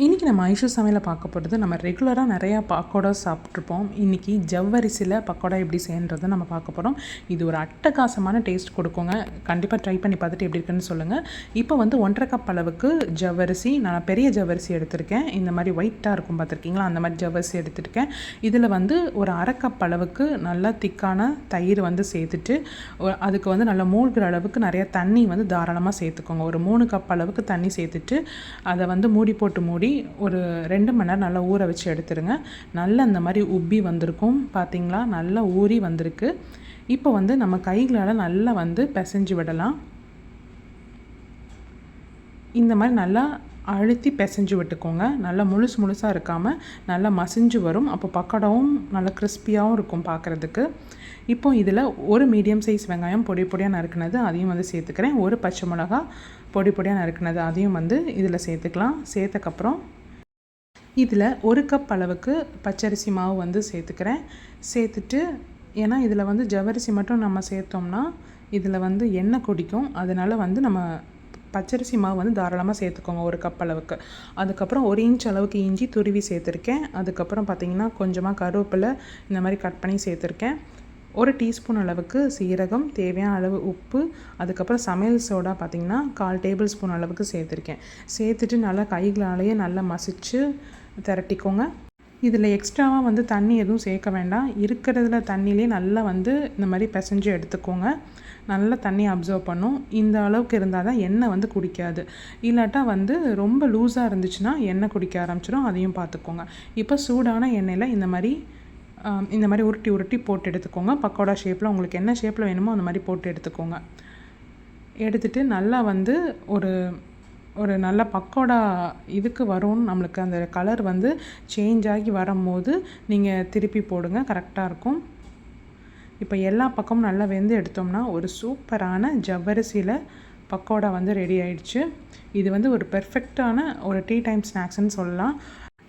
இன்றைக்கி நம்ம ஐஷு சமையலை பார்க்க போகிறது நம்ம ரெகுலராக நிறையா பக்கோடா சாப்பிட்ருப்போம். இன்றைக்கி ஜவ்வரிசியில் பக்கோடா எப்படி செய்யன்றதை நம்ம பார்க்க போகிறோம். இது ஒரு அட்டகாசமான டேஸ்ட் கொடுக்குங்க. கண்டிப்பாக ட்ரை பண்ணி பார்த்துட்டு எப்படி இருக்குன்னு சொல்லுங்கள். இப்போ வந்து 1.5 கப் அளவுக்கு ஜவ்வரிசி, நான் பெரிய ஜவ்வரிசி எடுத்திருக்கேன். இந்த மாதிரி ஒயிட்டாக இருக்கும் பார்த்துருக்கீங்களா, அந்த மாதிரி ஜவ்வரிசி எடுத்துருக்கேன். இதில் வந்து ஒரு 1/2 கப் அளவுக்கு நல்லா திக்கான தயிர் வந்து சேர்த்துட்டு அதுக்கு வந்து நல்லா மூழ்கிற அளவுக்கு நிறையா தண்ணி வந்து தாராளமாக சேர்த்துக்கோங்க. ஒரு 3 கப் அளவுக்கு தண்ணி சேர்த்துட்டு அதை வந்து மூடி ஒரு 2 மணி நேரம் நல்லா ஊற வச்சு எடுத்துருங்க. நல்லா அந்த மாதிரி உப்பி வந்திருக்கும் பார்த்தீங்களா, நல்லா ஊறி வந்திருக்கு. இப்போ வந்து நம்ம கைகளால் நல்லா வந்து பிசைஞ்சு விடலாம். இந்த மாதிரி நல்லா அழுத்தி பிசைஞ்சு விட்டுக்கோங்க. நல்லா முழுசாக இருக்காமல் நல்லா மசிஞ்சு வரும். அப்போ பக்கோடாவும் நல்லா கிறிஸ்பியாகவும் இருக்கும் பார்க்குறதுக்கு. இப்போ இதில் ஒரு மீடியம் சைஸ் வெங்காயம் பொடியாக நறுக்குனது அதையும் வந்து சேர்த்துக்கிறேன். ஒரு பச்சை மிளகா பொடியாக நறுக்குனது அதையும் வந்து இதில் சேர்த்துக்கலாம். சேர்த்தக்கப்புறம் இதில் 1 கப் அளவுக்கு பச்சரிசி மாவு வந்து சேர்த்துக்கிறேன். சேர்த்துட்டு ஏன்னா இதில் வந்து ஜவ்வரிசி மட்டும் நம்ம சேர்த்தோம்னா இதில் வந்து எண்ணெய் குடிக்கும். அதனால் வந்து நம்ம பச்சரிசி மாவு வந்து தாராளமாக சேர்த்துக்கோங்க 1 கப் அளவுக்கு. அதுக்கப்புறம் 1 இன்ச் அளவுக்கு இஞ்சி துருவி சேர்த்துருக்கேன். அதுக்கப்புறம் பார்த்திங்கன்னா கொஞ்சமாக கருவேப்பிலை இந்த மாதிரி கட் பண்ணி சேர்த்துருக்கேன். 1 டீஸ்பூன் அளவுக்கு சீரகம், தேவையான அளவு உப்பு, அதுக்கப்புறம் சமையல் சோடா பார்த்திங்கன்னா 1/4 டேபிள் ஸ்பூன் அளவுக்கு சேர்த்துருக்கேன். சேர்த்துட்டு நல்லா கைகளாலேயே நல்லா மசிச்சு திரட்டிக்கோங்க. இதில் எக்ஸ்ட்ராவாக வந்து தண்ணி எதுவும் சேர்க்க வேண்டாம். இருக்கிறதுல தண்ணியிலே நல்லா வந்து இந்த மாதிரி பிசைஞ்சு எடுத்துக்கோங்க. நல்லா தண்ணி அப்சர்வ் பண்ணும். இந்த அளவுக்கு இருந்தால் தான் எண்ணெய் வந்து குடிக்காது. இல்லாட்டா வந்து ரொம்ப லூஸாக இருந்துச்சுன்னா எண்ணெய் குடிக்க ஆரம்பிச்சிடும். அதையும் பார்த்துக்கோங்க. இப்போ சூடான எண்ணெயில் இந்த மாதிரி உருட்டி போட்டு எடுத்துக்கோங்க. பக்கோடா ஷேப்பில் உங்களுக்கு என்ன ஷேப்பில் வேணுமோ அந்த மாதிரி போட்டு எடுத்துக்கோங்க. எடுத்துகிட்டு நல்லா வந்து ஒரு நல்ல பக்கோடா இதுக்கு வரும். நம்மளுக்கு அந்த கலர் வந்து சேஞ்ச் ஆகி வரும்போது நீங்கள் திருப்பி போடுங்க, கரெக்டாக இருக்கும். இப்போ எல்லா பக்கமும் நல்லா வெந்து எடுத்தோம்னா ஒரு சூப்பரான ஜவ்வரிசியில் பக்கோடா வந்து ரெடி ஆயிடுச்சு. இது வந்து ஒரு பெர்ஃபெக்டான ஒரு டீ டைம் ஸ்நாக்ஸ்ன்னு சொல்லலாம்.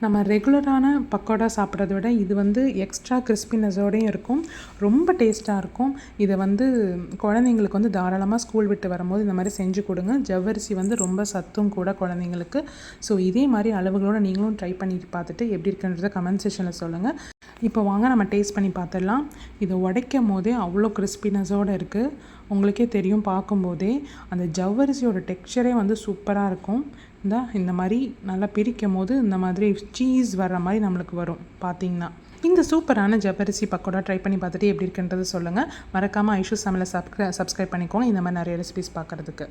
நம்ம ரெகுலரான பக்கோடா சாப்பிட்றத விட இது வந்து எக்ஸ்ட்ரா கிறிஸ்பினஸோடையும் இருக்கும், ரொம்ப டேஸ்ட்டாக இருக்கும். இதை வந்து குழந்தைங்களுக்கு வந்து தாராளமாக ஸ்கூல் விட்டு வரும்போது இந்த மாதிரி செஞ்சு கொடுங்க. ஜவ்வரிசி வந்து ரொம்ப சத்தும் கூட குழந்தைங்களுக்கு. ஸோ இதே மாதிரி அளவுகளோடு நீங்களும் ட்ரை பண்ணிட்டு பார்த்துட்டு எப்படி இருக்குன்றதை கமெண்ட் செக்ஷனில் சொல்லுங்கள். இப்போ வாங்க நம்ம டேஸ்ட் பண்ணி பார்த்துடலாம். இதை உடைக்கும் போதே அவ்வளோ கிறிஸ்பினஸோடு இருக்குது. உங்களுக்கே தெரியும் பார்க்கும்போதே. அந்த ஜவ்வரிசியோட டெக்ஸ்சரே வந்து சூப்பராக இருக்கும். இந்த மாதிரி நல்லா பிரிக்கும் போது இந்த மாதிரி சீஸ் வர்ற மாதிரி நம்மளுக்கு வரும் பார்த்திங்கன்னா. இந்த சூப்பரான ஜவ்வரிசி பக்கோடா ட்ரை பண்ணி பார்த்துட்டு எப்படி இருக்குன்றது சொல்லுங்கள். மறக்காமல் ஐஷு சமையலை சப்ஸ்கிரைப் பண்ணிக்கோங்க இந்த மாதிரி நிறைய ரெசிபிஸ் பார்க்குறதுக்கு.